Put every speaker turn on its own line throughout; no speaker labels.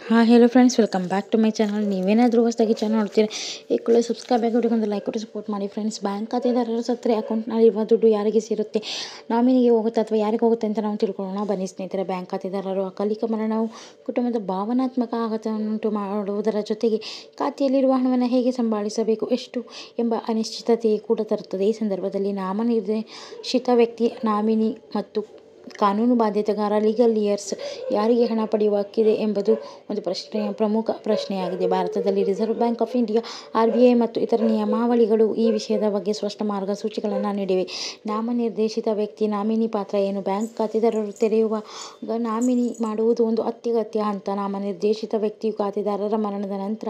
Hello friends, welcome back to my channel. ನೀವೇನಾದರೂ ಹೊಸದಾಗಿ channel ನೋಡ್ತೀರಾ ಈ ಕೂಡಲೇ ಸಬ್ಸ್ಕ್ರೈಬ್ ಆಗಿ ಒಂದು ಲೈಕ್ ಕೊಟ್ಟು ಸಪೋರ್ಟ್ ಮಾಡಿ ಫ್ರೆಂಡ್ಸ್. ಬ್ಯಾಂಕ್ ಖಾತೆದಾರರ ಸತ್ತರೆ ಅಕೌಂಟ್ನಲ್ಲಿರುವ ದುಡ್ಡು ಯಾರಿಗೆ ಸೇರುತ್ತೆ, ನಾಮಿನಿಗೆ ಹೋಗುತ್ತೆ ಅಥವಾ ಯಾರಿಗೆ ಹೋಗುತ್ತೆ ಅಂತ ನಾವು ತಿಳ್ಕೊಳ್ಳೋಣ ಬನ್ನಿ ಸ್ನೇಹಿತರೆ. ಬ್ಯಾಂಕ್ ಖಾತೆದಾರರು ಅಕಾಲಿಕ ಮರಣವು ಕುಟುಂಬದ ಭಾವನಾತ್ಮಕ ಆಘಾತವನ್ನುಂಟು ಮಾಡುವುದರ ಜೊತೆಗೆ ಖಾತೆಯಲ್ಲಿರುವ ಹಣವನ್ನು ಹೇಗೆ ಸಂಭಾಳಿಸಬೇಕು ಎಷ್ಟು ಎಂಬ ಅನಿಶ್ಚಿತತೆ ಕೂಡ ತರುತ್ತದೆ. ಈ ಸಂದರ್ಭದಲ್ಲಿ ನಾಮನಿರ್ದೇಶಿತ ವ್ಯಕ್ತಿ, ನಾಮಿನಿ ಮತ್ತು ಕಾನೂನು ಬಾಧ್ಯತೆಗಾರ ಲೀಗಲ್ ಇಯರ್ಸ್ ಯಾರಿಗೆ ಹಣ ಪಡೆಯುವ ಹಕ್ಕಿದೆ ಎಂಬುದು ಒಂದು ಪ್ರಮುಖ ಪ್ರಶ್ನೆಯಾಗಿದೆ. ಭಾರತದಲ್ಲಿ reserve bank of India RBI ಮತ್ತು ಇತರ ನಿಯಮಾವಳಿಗಳು ಈ ವಿಷಯದ ಬಗ್ಗೆ ಸ್ಪಷ್ಟ ಮಾರ್ಗಸೂಚಿಗಳನ್ನು ನೀಡಿವೆ. ನಾಮನಿರ್ದೇಶಿತ ವ್ಯಕ್ತಿ ನಾಮಿನಿ ಪಾತ್ರ ಏನು? ಬ್ಯಾಂಕ್ ಖಾತೆದಾರರು ತೆರೆಯುವಾಗ ನಾಮಿನಿ ಮಾಡುವುದು ಒಂದು ಅತ್ಯಗತ್ಯ ಹಂತ. ನಾಮನಿರ್ದೇಶಿತ ವ್ಯಕ್ತಿಯು ಖಾತೆದಾರರ ಮರಣದ ನಂತರ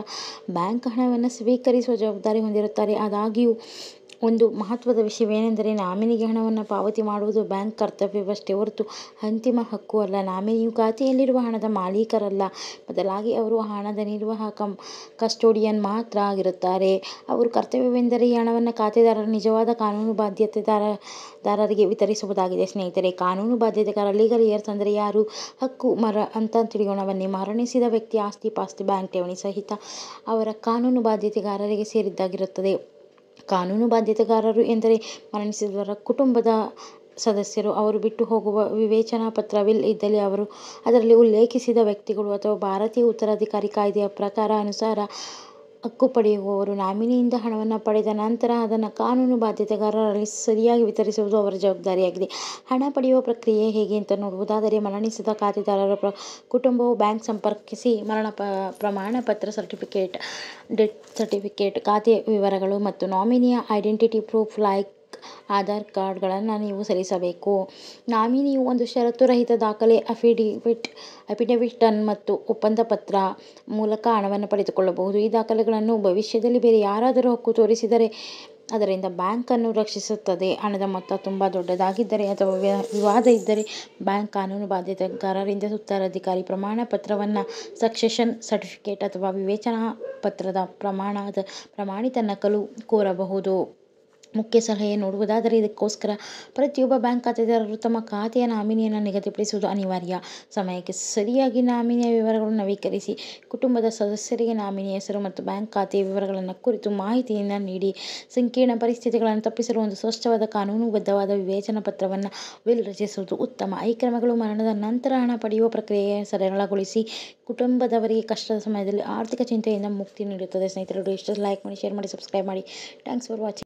ಬ್ಯಾಂಕ್ ಹಣವನ್ನು ಸ್ವೀಕರಿಸುವ ಜವಾಬ್ದಾರಿ ಹೊಂದಿರುತ್ತಾರೆ. ಆದಾಗ್ಯೂ ಒಂದು ಮಹತ್ವದ ವಿಷಯವೇನೆಂದರೆ, ನಾಮಿನಿಗೆ ಹಣವನ್ನು ಪಾವತಿ ಮಾಡುವುದು ಬ್ಯಾಂಕ್ ಕರ್ತವ್ಯವಷ್ಟೇ ಹೊರತು ಅಂತಿಮ ಹಕ್ಕು ಅಲ್ಲ. ನಾಮಿನಿಯು ಖಾತೆಯಲ್ಲಿರುವ ಹಣದ ಮಾಲೀಕರಲ್ಲ, ಬದಲಾಗಿ ಅವರು ಹಣದ ನಿರ್ವಾಹಕ ಕಸ್ಟೋಡಿಯನ್ ಮಾತ್ರ ಆಗಿರುತ್ತಾರೆ. ಅವರ ಕರ್ತವ್ಯವೆಂದರೆ ಈ ಹಣವನ್ನು ಖಾತೆದಾರರ ನಿಜವಾದ ಕಾನೂನು ಬಾಧ್ಯತೆದಾರರಿಗೆ ವಿತರಿಸುವುದಾಗಿದೆ. ಸ್ನೇಹಿತರೆ, ಕಾನೂನು ಬಾಧ್ಯತೆಗಾರ ಲೀಗಲ್ ಇಯರ್ಸ್ ಅಂದರೆ ಯಾರು? ಹಕ್ಕು ಅಂತ ತಿಳಿಯೋಣ ಬನ್ನಿ. ಮರಣಿಸಿದ ವ್ಯಕ್ತಿ ಆಸ್ತಿ, ಪಾಸ್ತಿ, ಬ್ಯಾಂಕ್ ಠೇವಣಿ ಸಹಿತ ಅವರ ಕಾನೂನು ಬಾಧ್ಯತೆಗಾರರಿಗೆ ಸೇರಿದ್ದಾಗಿರುತ್ತದೆ. ಕಾನೂನು ಬಾಧ್ಯತೆಗಾರರು ಎಂದರೆ ಮರಣಿಸಿದವರ ಕುಟುಂಬದ ಸದಸ್ಯರು, ಅವರು ಬಿಟ್ಟು ಹೋಗುವ ವಿವೇಚನಾ ಪತ್ರ, ವಿಲ್ ಇದ್ದಲ್ಲಿ ಅದರಲ್ಲಿ ಉಲ್ಲೇಖಿಸಿದ ವ್ಯಕ್ತಿಗಳು ಅಥವಾ ಭಾರತೀಯ ಉತ್ತರಾಧಿಕಾರಿ ಕಾಯ್ದೆಯ ಅನುಸಾರ ಹಕ್ಕು ಪಡೆಯುವವರು. ನಾಮಿನಿಯಿಂದ ಹಣವನ್ನು ಪಡೆದ ನಂತರ ಅದನ್ನು ಕಾನೂನು ಬಾಧ್ಯತೆಗಾರರಲ್ಲಿ ಸರಿಯಾಗಿ ವಿತರಿಸುವುದು ಅವರ ಜವಾಬ್ದಾರಿಯಾಗಿದೆ. ಹಣ ಪಡೆಯುವ ಪ್ರಕ್ರಿಯೆ ಹೇಗೆ ಅಂತ ನೋಡುವುದಾದರೆ, ಮರಣಿಸಿದ ಖಾತೆದಾರರ ಕುಟುಂಬವು ಬ್ಯಾಂಕ್ ಸಂಪರ್ಕಿಸಿ ಮರಣ ಪ್ರಮಾಣ ಪತ್ರ, ಡೆತ್ ಸರ್ಟಿಫಿಕೇಟ್, ಖಾತೆ ವಿವರಗಳು ಮತ್ತು ನಾಮಿನಿಯ ಐಡೆಂಟಿಟಿ ಪ್ರೂಫ್ ಲೈಕ್ ಆಧಾರ್ ಕಾರ್ಡ್ಗಳನ್ನು ನೀವು ಸಲ್ಲಿಸಬೇಕು. ನಾಮಿನಿಯು ಒಂದು ಷರತ್ತುರಹಿತ ದಾಖಲೆ, ಅಫಿಡವಿಟ್ ಮತ್ತು ಒಪ್ಪಂದ ಪತ್ರ ಮೂಲಕ ಹಣವನ್ನು ಪಡೆದುಕೊಳ್ಳಬಹುದು. ಈ ದಾಖಲೆಗಳನ್ನು ಭವಿಷ್ಯದಲ್ಲಿ ಬೇರೆ ಯಾರಾದರೂ ಹಕ್ಕು ತೋರಿಸಿದರೆ ಅದರಿಂದ ಬ್ಯಾಂಕ್ ಅನ್ನು ರಕ್ಷಿಸುತ್ತದೆ. ಹಣದ ಮೊತ್ತ ತುಂಬಾ ದೊಡ್ಡದಾಗಿದ್ದರೆ ಅಥವಾ ವಿವಾದ ಇದ್ದರೆ ಬ್ಯಾಂಕ್ ಕಾನೂನು ಬಾಧ್ಯತೆಗಾರರಿಂದ ಉತ್ತರಾಧಿಕಾರಿ ಪ್ರಮಾಣ ಪತ್ರವನ್ನು, ಸಕ್ಸೆಷನ್ ಸರ್ಟಿಫಿಕೇಟ್ ಅಥವಾ ವಿವೇಚನಾ ಪತ್ರದ ಪ್ರಮಾಣಿತ ನಕಲು ಕೋರಬಹುದು. ಮುಖ್ಯ ಸಲಹೆ ನೋಡುವುದಾದರೆ, ಇದಕ್ಕೋಸ್ಕರ ಪ್ರತಿಯೊಬ್ಬ ಬ್ಯಾಂಕ್ ಖಾತೆದಾರರು ತಮ್ಮ ಖಾತೆಯ ನಾಮಿನಿಯನ್ನು ನಿಗದಿಪಡಿಸುವುದು ಅನಿವಾರ್ಯ. ಸಮಯಕ್ಕೆ ಸರಿಯಾಗಿ ನಾಮಿನಿಯ ವಿವರಗಳನ್ನು ನವೀಕರಿಸಿ, ಕುಟುಂಬದ ಸದಸ್ಯರಿಗೆ ನಾಮಿನಿಯ ಹೆಸರು ಮತ್ತು ಬ್ಯಾಂಕ್ ಖಾತೆಯ ವಿವರಗಳನ್ನು ಕುರಿತು ಮಾಹಿತಿಯನ್ನು ನೀಡಿ. ಸಂಕೀರ್ಣ ಪರಿಸ್ಥಿತಿಗಳನ್ನು ತಪ್ಪಿಸಲು ಒಂದು ಸ್ಪಷ್ಟವಾದ ಕಾನೂನುಬದ್ಧವಾದ ವಿವೇಚನಾ ಪತ್ರವನ್ನು, ವಿಲ್ ರಚಿಸುವುದು ಉತ್ತಮ. ಈ ಕ್ರಮಗಳು ಮರಣದ ನಂತರ ಹಣ ಪಡೆಯುವ ಪ್ರಕ್ರಿಯೆಯನ್ನು ಸರಳಗೊಳಿಸಿ ಕುಟುಂಬದವರಿಗೆ ಕಷ್ಟದ ಸಮಯದಲ್ಲಿ ಆರ್ಥಿಕ ಚಿಂತೆಯಿಂದ ಮುಕ್ತಿ ನೀಡುತ್ತದೆ. ಸ್ನೇಹಿತರೆ, ಇಷ್ಟ ಲೈಕ್ ಮಾಡಿ, ಶೇರ್ ಮಾಡಿ, ಸಬ್ಸ್ಕ್ರೈಬ್ ಮಾಡಿ. Thanks for watching.